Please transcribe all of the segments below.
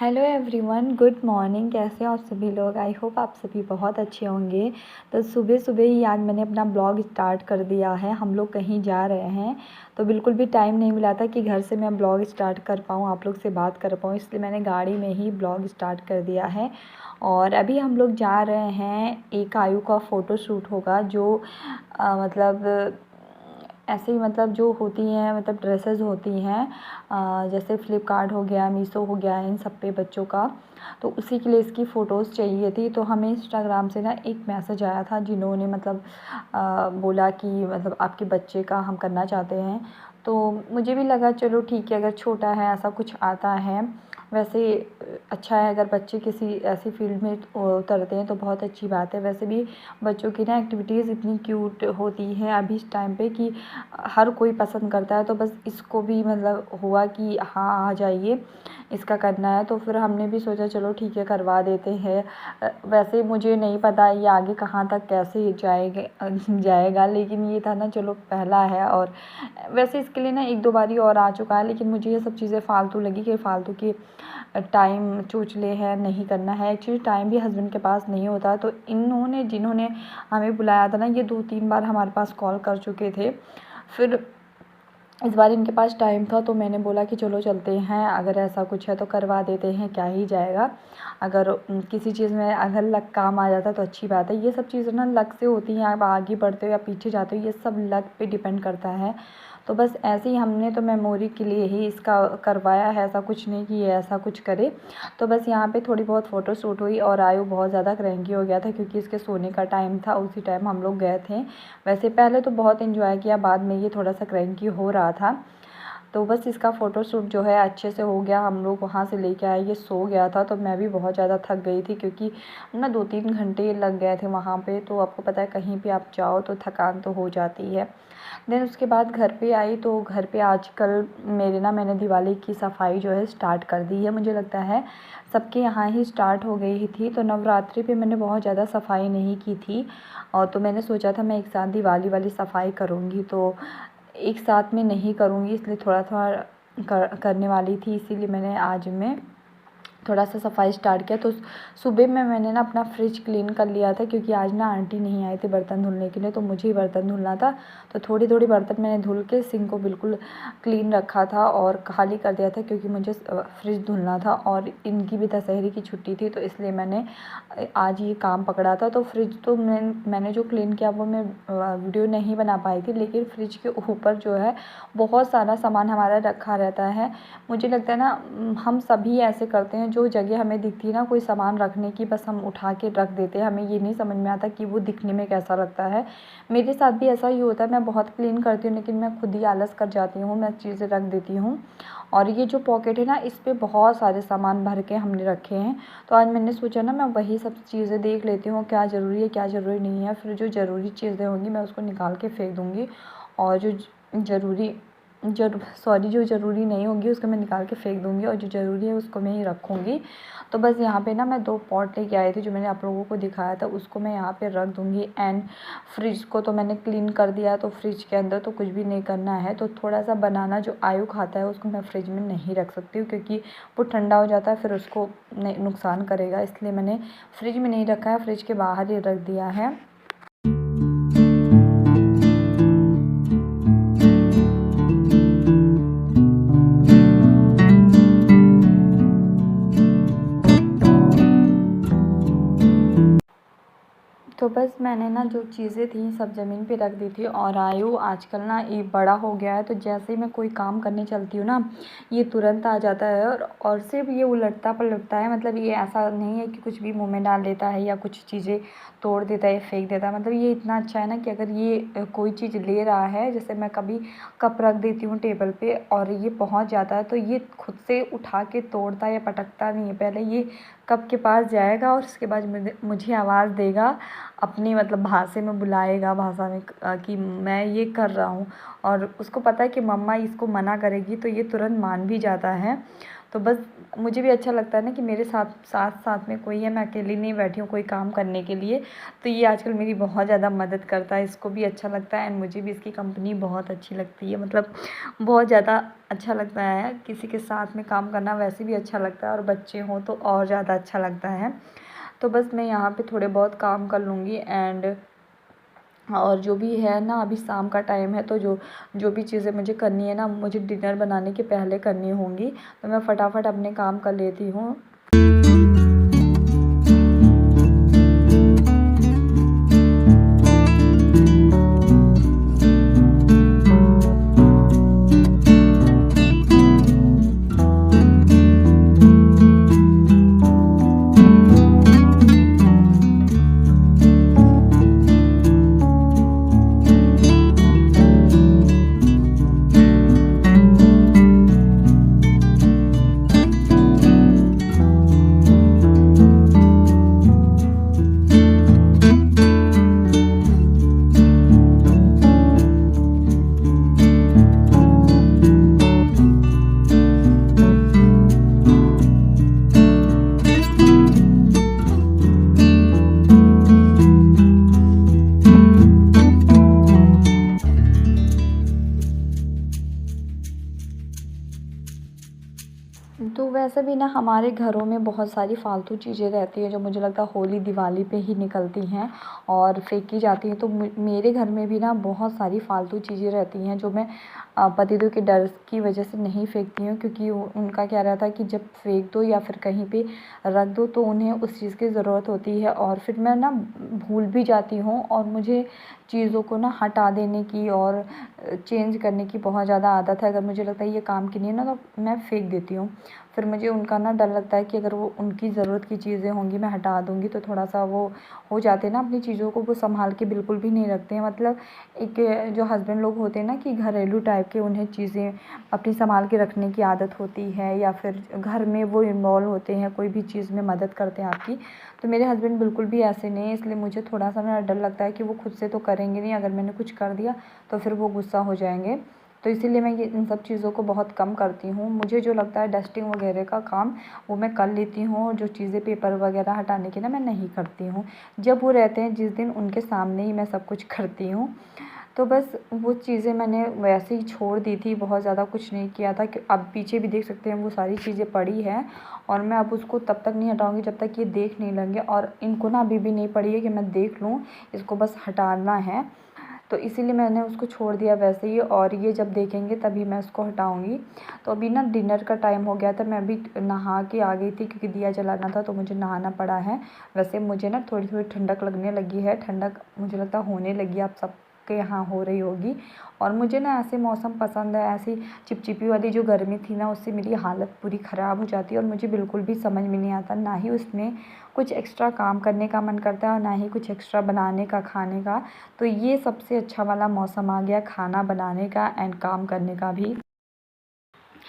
Hello everyone, good morning. कैसे हो आप सभी लोग? आई होप आप सभी बहुत अच्छे होंगे। तो सुबह सुबह ही आज मैंने अपना ब्लॉग स्टार्ट कर दिया है। हम लोग कहीं जा रहे हैं तो बिल्कुल भी टाइम नहीं मिला था कि घर से मैं ब्लॉग स्टार्ट कर पाऊँ, आप लोग से बात कर पाऊँ, इसलिए मैंने गाड़ी में ही ब्लॉग स्टार्ट कर दिया है। और अभी हम लोग जा रहे हैं, एक आयु का फ़ोटो शूट होगा जो मतलब ऐसे ही मतलब जो होती हैं मतलब ड्रेसेस होती हैं, जैसे फ़्लिपकार्ट हो गया, मीशो हो गया, इन सब पे बच्चों का, तो उसी के लिए इसकी फ़ोटोज़ चाहिए थी। तो हमें इंस्टाग्राम से ना एक मैसेज आया था जिन्होंने मतलब बोला कि मतलब आपके बच्चे का हम करना चाहते हैं। तो मुझे भी लगा चलो ठीक है, अगर छोटा है ऐसा कुछ आता है, वैसे अच्छा है अगर बच्चे किसी ऐसी फ़ील्ड में उतरते हैं तो बहुत अच्छी बात है। वैसे भी बच्चों की ना एक्टिविटीज़ इतनी क्यूट होती हैं अभी इस टाइम पे कि हर कोई पसंद करता है। तो बस इसको भी मतलब हुआ कि हाँ आ जाइए, इसका करना है। तो फिर हमने भी सोचा चलो ठीक है करवा देते हैं। वैसे मुझे नहीं पता ये आगे कहाँ तक कैसे जाएगा, लेकिन ये था ना चलो पहला है। और वैसे इसके लिए ना एक दो बारी और आ चुका है, लेकिन मुझे ये सब चीज़ें फ़ालतू लगी कि फ़ालतू की टाइम चोचले है, नहीं करना है। एक्चुअली टाइम भी हस्बैंड के पास नहीं होता। तो इन्होंने जिन्होंने हमें बुलाया था ना, ये 2-3 बार हमारे पास कॉल कर चुके थे। फिर इस बार इनके पास टाइम था तो मैंने बोला कि चलो चलते हैं, अगर ऐसा कुछ है तो करवा देते हैं, क्या ही जाएगा। अगर किसी चीज़ में अगर लक काम आ जाता तो अच्छी बात है। ये सब चीज़ें ना लक से होती हैं, आप आगे बढ़ते हो या पीछे जाते हो, ये सब लक पे डिपेंड करता है। तो बस ऐसे ही हमने तो मेमोरी के लिए ही इसका करवाया है, ऐसा कुछ नहीं कि ये ऐसा कुछ करे। तो बस यहाँ पे थोड़ी बहुत फ़ोटो शूट हुई और आयु बहुत ज़्यादा क्रैंकी हो गया था क्योंकि इसके सोने का टाइम था, उसी टाइम हम लोग गए थे। वैसे पहले तो बहुत एंजॉय किया, बाद में ये थोड़ा सा क्रैंकी हो रहा था। तो बस इसका फ़ोटोशूट जो है अच्छे से हो गया। हम लोग वहाँ से लेके आए, ये सो गया था तो मैं भी बहुत ज़्यादा थक गई थी क्योंकि ना 2-3 घंटे लग गए थे वहाँ पे। तो आपको पता है कहीं भी आप जाओ तो थकान तो हो जाती है। देन उसके बाद घर पे आई तो घर पे आजकल मैंने दिवाली की सफाई जो है स्टार्ट कर दी है। मुझे लगता है सबके यहाँ ही स्टार्ट हो गई ही थी। तो नवरात्रि पे मैंने बहुत ज़्यादा सफाई नहीं की थी, और तो मैंने सोचा था मैं एक साथ दिवाली वाली सफाई करूँगी, तो एक साथ में नहीं करूँगी, इसलिए थोड़ा करने वाली थी। इसीलिए मैंने आज मैं थोड़ा सा सफाई स्टार्ट किया। तो सुबह में मैंने ना अपना फ्रिज क्लीन कर लिया था क्योंकि आज ना आंटी नहीं आई थी बर्तन धुलने के लिए, तो मुझे ही बर्तन धुलना था। तो थोड़ी थोड़ी बर्तन मैंने धुल के सिंक को बिल्कुल क्लीन रखा था और खाली कर दिया था क्योंकि मुझे फ्रिज धुलना था। और इनकी भी दशहरे की छुट्टी थी तो इसलिए मैंने आज ये काम पकड़ा था। तो फ्रिज तो मैंने जो क्लीन किया वो मैं वीडियो नहीं बना पाई थी, लेकिन फ्रिज के ऊपर जो है बहुत सारा सामान हमारा रखा रहता है। मुझे लगता है ना हम सभी ऐसे करते हैं, जो जगह हमें दिखती है ना कोई सामान रखने की, बस हम उठा के रख देते हैं। हमें ये नहीं समझ में आता कि वो दिखने में कैसा लगता है। मेरे साथ भी ऐसा ही होता है, मैं बहुत क्लीन करती हूँ लेकिन मैं खुद ही आलस कर जाती हूँ, मैं चीज़ें रख देती हूँ। और ये जो पॉकेट है ना, इस पर बहुत सारे सामान भर के हमने रखे हैं। तो आज मैंने सोचा ना मैं वही सब चीज़ें देख लेती हूँ, क्या ज़रूरी है क्या ज़रूरी नहीं है। फिर जो ज़रूरी चीज़ें होंगी मैं उसको निकाल के फेंक दूँगी, और जो ज़रूरी नहीं होगी उसको मैं निकाल के फेंक दूँगी, और जो ज़रूरी है उसको मैं ही रखूँगी। तो बस यहाँ पे ना मैं 2 पॉट लेके आई थी जो मैंने आप लोगों को दिखाया था, उसको मैं यहाँ पे रख दूँगी। एंड फ्रिज को तो मैंने क्लीन कर दिया है, तो फ्रिज के अंदर तो कुछ भी नहीं करना है। तो थोड़ा सा बनाना जो आयु खाता है उसको मैं फ्रिज में नहीं रख सकती हूँ क्योंकि वो ठंडा हो जाता है, फिर उसको नुकसान करेगा, इसलिए मैंने फ्रिज में नहीं रखा है, फ्रिज के बाहर ही रख दिया है। तो बस मैंने ना जो चीज़ें थी सब ज़मीन पे रख दी थी। और आयु आजकल ना ये बड़ा हो गया है, तो जैसे ही मैं कोई काम करने चलती हूँ ना, ये तुरंत आ जाता है और सिर्फ ये उलटता पलटता है। मतलब ये ऐसा नहीं है कि कुछ भी मुंह में डाल देता है या कुछ चीज़ें तोड़ देता है या फेंक देता है। मतलब ये इतना अच्छा है ना कि अगर ये कोई चीज़ ले रहा है, जैसे मैं कभी कप रख देती हूँ टेबल पे और ये पहुँच जाता है, तो ये खुद से उठा के तोड़ता या पटकता नहीं है। पहले ये कप के पास जाएगा और उसके बाद मुझे आवाज़ देगा, अपनी मतलब भाषा में बुलाएगा, भाषा में कि मैं ये कर रहा हूँ। और उसको पता है कि मम्मा इसको मना करेगी तो ये तुरंत मान भी जाता है। तो बस मुझे भी अच्छा लगता है ना कि मेरे साथ में कोई है, मैं अकेली नहीं बैठी हूँ कोई काम करने के लिए। तो ये आजकल मेरी बहुत ज़्यादा मदद करता है, इसको भी अच्छा लगता है एंड मुझे भी इसकी कंपनी बहुत अच्छी लगती है। मतलब बहुत ज़्यादा अच्छा लगता है, किसी के साथ में काम करना वैसे भी अच्छा लगता है और बच्चे हों तो और ज़्यादा अच्छा लगता है। तो बस मैं यहाँ पे थोड़े बहुत काम कर लूँगी एंड और जो भी है ना, अभी शाम का टाइम है तो जो जो भी चीज़ें मुझे करनी है ना, मुझे डिनर बनाने के पहले करनी होंगी। तो मैं फटाफट अपने काम कर लेती हूँ। तो वैसे भी ना हमारे घरों में बहुत सारी फ़ालतू चीज़ें रहती हैं जो मुझे लगता है होली दिवाली पे ही निकलती हैं और फेंकी जाती हैं। तो मेरे घर में भी ना बहुत सारी फ़ालतू चीज़ें रहती हैं जो मैं पतिदेव के डर की वजह से नहीं फेंकती हूँ, क्योंकि उनका क्या रहता है कि जब फेंक दो या फिर कहीं पे रख दो तो उन्हें उस चीज़ की ज़रूरत होती है और फिर मैं ना भूल भी जाती हूँ और मुझे चीज़ों को ना हटा देने की और चेंज करने की बहुत ज़्यादा आदत है। अगर मुझे लगता है ये काम की नहीं है ना तो मैं फेंक देती हूँ। फिर मुझे उनका ना डर लगता है कि अगर वो उनकी ज़रूरत की चीज़ें होंगी मैं हटा दूँगी तो थोड़ा-सा वो हो जाते हैं ना, अपनी चीज़ों को वो सँभाल के बिल्कुल भी नहीं रखते हैं। मतलब एक जो हस्बैंड लोग होते हैं ना कि घरेलू टाइप के, उन्हें चीज़ें अपनी सँभाल के रखने की आदत होती है या फिर घर में वो इन्वॉल्व होते हैं, कोई भी चीज़ में मदद करते हैं आपकी। तो मेरे हस्बैंड बिल्कुल भी ऐसे नहीं हैं, इसलिए मुझे थोड़ा-सा ना डर लगता है कि वो खुद से तो करेंगे नहीं, अगर मैंने कुछ कर दिया तो फिर वो गुस्सा हो जाएँगे। तो इसीलिए मैं ये इन सब चीज़ों को बहुत कम करती हूँ। मुझे जो लगता है डस्टिंग वगैरह का काम वो मैं कर लेती हूँ, और जो चीज़ें पेपर वगैरह हटाने की ना मैं नहीं करती हूँ। जब वो रहते हैं जिस दिन उनके सामने ही मैं सब कुछ करती हूँ। तो बस वो चीज़ें मैंने वैसे ही छोड़ दी थी, बहुत ज़्यादा कुछ नहीं किया था कि अब पीछे भी देख सकते हैं वो सारी चीज़ें पड़ी हैं और मैं अब उसको तब तक नहीं हटाऊँगी जब तक ये देख नहीं लेंगे, और इनको ना अभी भी नहीं पड़ी है कि मैं देख लूँ, इसको बस हटाना है। तो इसीलिए मैंने उसको छोड़ दिया वैसे ही, और ये जब देखेंगे तभी मैं उसको हटाऊँगी। तो अभी ना डिनर का टाइम हो गया था, मैं अभी नहा के आ गई थी क्योंकि दिया जलाना था तो मुझे नहाना पड़ा है। वैसे मुझे ना थोड़ी-थोड़ी ठंडक लगने लगी है, ठंडक मुझे लगता है होने लगी है, आप सबके यहाँ हो रही होगी। और मुझे ना ऐसे मौसम पसंद है, ऐसी चिपचिपी वाली जो गर्मी थी ना उससे मेरी हालत पूरी ख़राब हो जाती है और मुझे बिल्कुल भी समझ में नहीं आता, ना ही उसमें कुछ एक्स्ट्रा काम करने का मन करता है और ना ही कुछ एक्स्ट्रा बनाने का, खाने का। तो ये सबसे अच्छा वाला मौसम आ गया खाना बनाने का एंड काम करने का भी।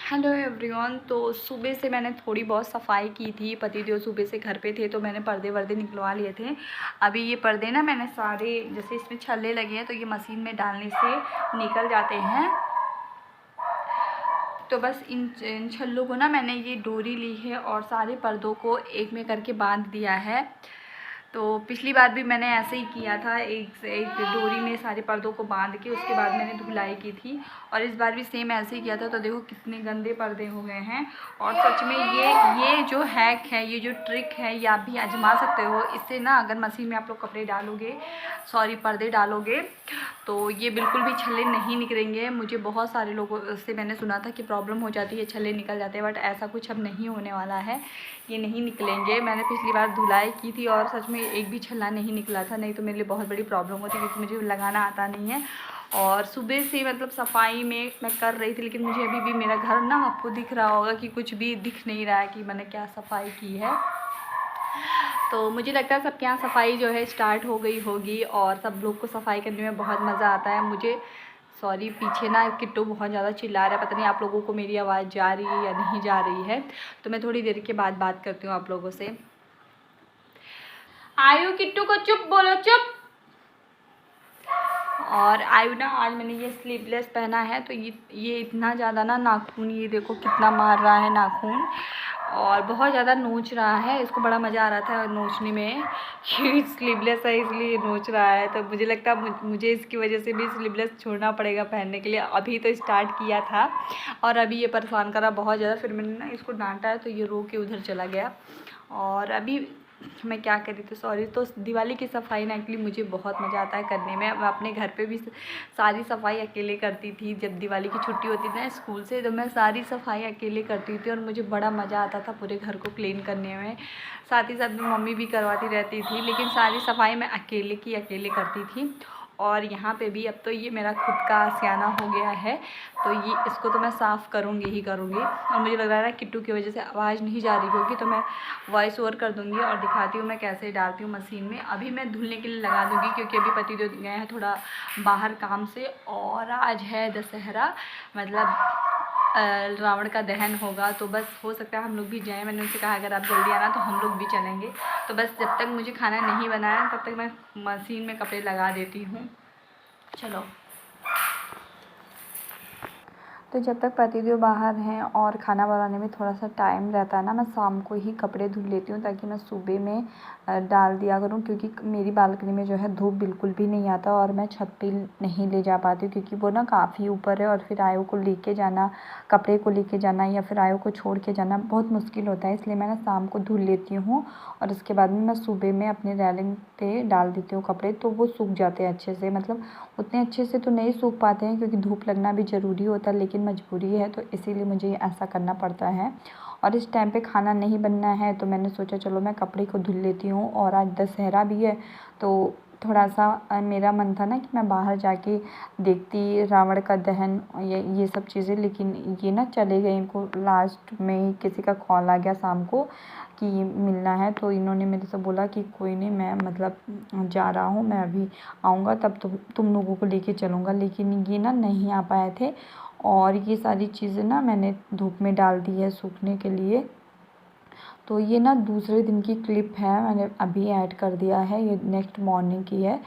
हेलो एवरीवन, तो सुबह से मैंने थोड़ी बहुत सफाई की थी, पतिदेव सुबह से घर पे थे तो मैंने पर्दे वर्दे निकलवा लिए थे। अभी ये पर्दे ना मैंने सारे, जैसे इसमें छल्ले लगे हैं तो ये मशीन में डालने से निकल जाते हैं। तो बस इन छल्लों को ना मैंने ये डोरी ली है और सारे पर्दों को एक में करके बांध दिया है। तो पिछली बार भी मैंने ऐसे ही किया था, एक डोरी में सारे पर्दों को बांध के उसके बाद मैंने धुलाई की थी, और इस बार भी सेम ऐसे ही किया था। तो देखो कितने गंदे पर्दे हो गए हैं। और सच में ये जो हैक है, ये जो ट्रिक है, ये आप भी आजमा सकते हो। इससे ना अगर मशीन में आप लोग कपड़े डालोगे, पर्दे डालोगे तो ये बिल्कुल भी छल्ले नहीं निकलेंगे। मुझे बहुत सारे लोगों से मैंने सुना था कि प्रॉब्लम हो जाती है, छल्ले निकल जाते हैं, बट ऐसा कुछ अब नहीं होने वाला है, ये नहीं निकलेंगे। मैंने पिछली बार धुलाई की थी और सच में एक भी छल्ला नहीं निकला था, नहीं तो मेरे लिए बहुत बड़ी प्रॉब्लम होती क्योंकि मुझे लगाना आता नहीं है। और सुबह से मतलब सफाई में मैं कर रही थी, लेकिन मुझे अभी भी मेरा घर ना, आपको दिख रहा होगा कि कुछ भी दिख नहीं रहा है कि मैंने क्या सफाई की है। तो मुझे लगता है सबके यहाँ सफाई जो है स्टार्ट हो गई होगी और सब लोग को सफाई करने में बहुत मज़ा आता है। मुझे सॉरी, पीछे ना किट्टू बहुत ज़्यादा चिल्ला रहा है, पता नहीं आप लोगों को मेरी आवाज़ जा रही है या नहीं जा रही है। तो मैं थोड़ी देर के बाद बात करती हूँ आप लोगों से। आयु, किट्टू को चुप बोलो, चुप। और आयु ना आज मैंने ये स्लीवलेस पहना है तो ये इतना ज़्यादा ना नाखून, ये देखो कितना मार रहा है नाखून और बहुत ज़्यादा नोच रहा है। इसको बड़ा मज़ा आ रहा था नोचने में कि स्लीवलेस है इसलिए नोच रहा है। तो मुझे लगता है मुझे इसकी वजह से भी स्लीवलेस छोड़ना पड़ेगा पहनने के लिए। अभी तो स्टार्ट किया था और अभी ये परेशान करा बहुत ज़्यादा। फिर मैंने ना इसको डांटा है तो ये रो के उधर चला गया। और अभी मैं क्या कर रही थी, सॉरी। तो दिवाली की सफ़ाई ना एक्चुअली मुझे बहुत मज़ा आता है करने में। मैं अपने घर पे भी सारी सफ़ाई अकेले करती थी। जब दिवाली की छुट्टी होती थी ना स्कूल से तो मैं सारी सफ़ाई अकेले करती थी और मुझे बड़ा मज़ा आता था पूरे घर को क्लीन करने में। साथ ही साथ मम्मी भी करवाती रहती थी, लेकिन सारी सफ़ाई मैं अकेले करती थी। और यहाँ पे भी अब तो ये मेरा खुद का आशियाना हो गया है तो ये इसको तो मैं साफ़ करूँगी ही करूँगी। और मुझे लग रहा है ना किट्टू की वजह से आवाज़ नहीं जा रही होगी तो मैं वॉइस ओवर कर दूँगी और दिखाती हूँ मैं कैसे डालती हूँ मशीन में। अभी मैं धुलने के लिए लगा दूँगी क्योंकि अभी पतिदेव गए हैं थोड़ा बाहर काम से और आज है दशहरा, मतलब रावण का दहन होगा। तो बस हो सकता है हम लोग भी जाएं। मैंने उनसे कहा अगर आप जल्दी आना तो हम लोग भी चलेंगे। तो बस जब तक मुझे खाना नहीं बनाया तब तक मैं मशीन में कपड़े लगा देती हूँ। चलो। तो जब तक पतिदेव बाहर हैं और खाना बनाने में थोड़ा सा टाइम रहता है ना, मैं शाम को ही कपड़े धुल लेती हूँ ताकि मैं सुबह में डाल दिया करूँ। क्योंकि मेरी बालकनी में जो है धूप बिल्कुल भी नहीं आता और मैं छत पे नहीं ले जा पाती हूँ क्योंकि वो ना काफ़ी ऊपर है और फिर आयु को लेके जाना, कपड़े को लेके जाना या फिर आयु को छोड़ के जाना बहुत मुश्किल होता है। इसलिए मैं ना शाम को धुल लेती हूँ और उसके बाद में मैं सुबह में अपने रैलिंग पे डाल देती हूँ कपड़े, तो वो सूख जाते हैं अच्छे से। मतलब उतने अच्छे से तो नहीं सूख पाते हैं क्योंकि धूप लगना भी ज़रूरी होता है, लेकिन मजबूरी है तो इसीलिए मुझे ऐसा करना पड़ता है। और इस टाइम पे खाना नहीं बनना है तो मैंने सोचा चलो मैं कपड़े को धुल लेती हूँ। और आज दशहरा भी है तो थोड़ा सा मेरा मन था ना कि मैं बाहर जाके देखती रावण का दहन ये सब चीज़ें, लेकिन ये ना चले गए। इनको लास्ट में किसी का कॉल आ गया शाम को कि मिलना है तो इन्होंने मेरे से बोला कि कोई नहीं, मैं मतलब जा रहा हूँ, मैं अभी आऊँगा तब तो तुम लोगों को लेके चलूँगा। लेकिन ये ना नहीं आ पाए थे और ये सारी चीज़ें ना मैंने धूप में डाल दी है सूखने के लिए। तो ये ना दूसरे दिन की क्लिप है, मैंने अभी ऐड कर दिया है, ये नेक्स्ट मॉर्निंग की है।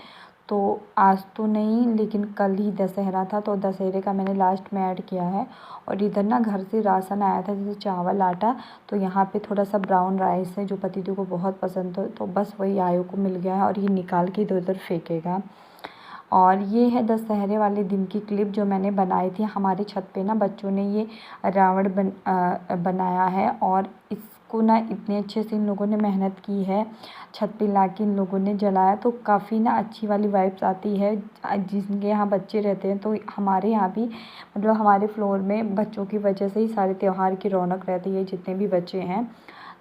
तो आज तो नहीं लेकिन कल ही दशहरा था तो दशहरे का मैंने लास्ट में ऐड किया है। और इधर ना घर से राशन आया था जैसे चावल आटा, तो यहाँ पे थोड़ा सा ब्राउन राइस है जो पतिदेव को बहुत पसंद है तो बस वही आयु को मिल गया है और ये निकाल के इधर उधर फेंकेगा। और ये है दशहरे वाले दिन की क्लिप जो मैंने बनाई थी। हमारे छत पे ना बच्चों ने ये रावण बनाया है और इसको ना इतने अच्छे से इन लोगों ने मेहनत की है। छत पे लाके इन लोगों ने जलाया तो काफ़ी ना अच्छी वाली वाइब्स आती है। जिनके यहाँ बच्चे रहते हैं तो हमारे यहाँ भी मतलब हमारे फ्लोर में बच्चों की वजह से ही सारे त्यौहार की रौनक रहती है जितने भी बच्चे हैं।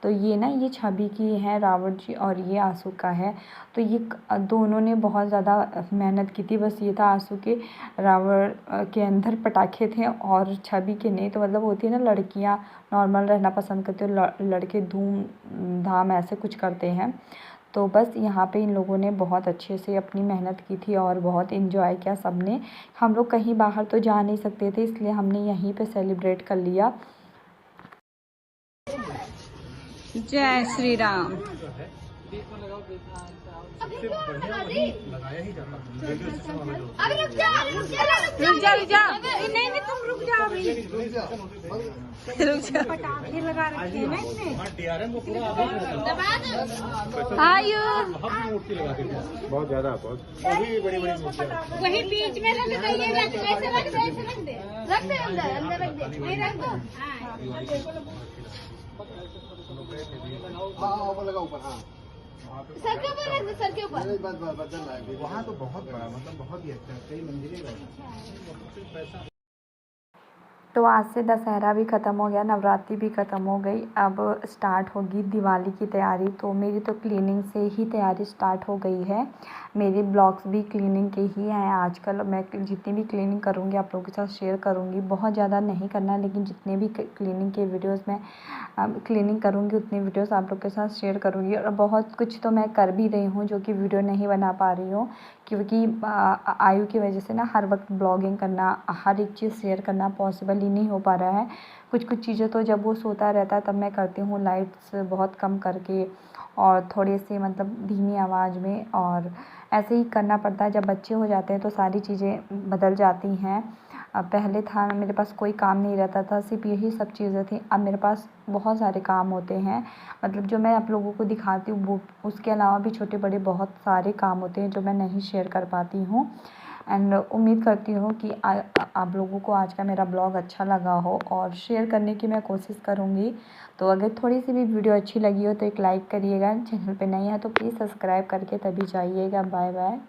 तो ये ना ये छवि की है रावण जी और ये आंसू का है। तो ये दोनों ने बहुत ज़्यादा मेहनत की थी। बस ये था आंसू के रावण के अंदर पटाखे थे और छवि के नहीं। तो मतलब होती है ना लड़कियां नॉर्मल रहना पसंद करते हो, लड़के धूम धाम ऐसे कुछ करते हैं। तो बस यहाँ पे इन लोगों ने बहुत अच्छे से अपनी मेहनत की थी और बहुत इन्जॉय किया सबने। हम लोग कहीं बाहर तो जा नहीं सकते थे इसलिए हमने यहीं पे सेलिब्रेट कर लिया। जय श्री राम। रुक जा नहीं नहीं तुम रुक जाओ अभी, रुक जाओ। पटाखे लगा रखे हैं ना इसमें। आयु बहुत ज्यादा बहुत वही बीच में रख दे, ये रख दे, ऐसे रख दे, ऐसे रख दे अंदर रख दे, नहीं रख दो। हाँ ऊपर लगा ऊपर। हाँ सर के ऊपर रख दे, सर के ऊपर। बस वहाँ तो बहुत बड़ा मतलब बहुत ही अच्छा कई मंदिरें। तो आज से दशहरा भी ख़त्म हो गया, नवरात्रि भी ख़त्म हो गई। अब स्टार्ट होगी दिवाली की तैयारी। तो मेरी तो क्लीनिंग से ही तैयारी स्टार्ट हो गई है। मेरे ब्लॉग्स भी क्लीनिंग के ही हैं आजकल। मैं जितनी भी क्लीनिंग करूँगी आप लोगों के साथ शेयर करूँगी। बहुत ज़्यादा नहीं करना लेकिन जितने भी क्लीनिंग के वीडियोज़ मैं क्लीनिंग करूँगी उतनी वीडियोज़ आप लोग के साथ शेयर करूँगी। और बहुत कुछ तो मैं कर भी रही हूँ जो कि वीडियो नहीं बना पा रही हूँ क्योंकि आयु की वजह से ना हर वक्त ब्लॉगिंग करना, हर एक चीज़ शेयर करना पॉसिबल ही नहीं हो पा रहा है। कुछ चीज़ें तो जब वो सोता रहता है तब मैं करती हूँ, लाइट्स बहुत कम करके और थोड़ी सी मतलब धीमी आवाज़ में, और ऐसे ही करना पड़ता है। जब बच्चे हो जाते हैं तो सारी चीज़ें बदल जाती हैं। अब पहले था मेरे पास कोई काम नहीं रहता था, सिर्फ यही सब चीज़ें थी। अब मेरे पास बहुत सारे काम होते हैं, मतलब जो मैं आप लोगों को दिखाती हूँ वो, उसके अलावा भी छोटे बड़े बहुत सारे काम होते हैं जो मैं नहीं शेयर कर पाती हूँ। एंड उम्मीद करती हूँ कि आप लोगों को आज का मेरा ब्लॉग अच्छा लगा हो, और शेयर करने की मैं कोशिश करूँगी। तो अगर थोड़ी सी भी वीडियो अच्छी लगी हो तो एक लाइक करिएगा, चैनल पे नई है तो प्लीज़ सब्सक्राइब करके तभी जाइएगा। Bye bye.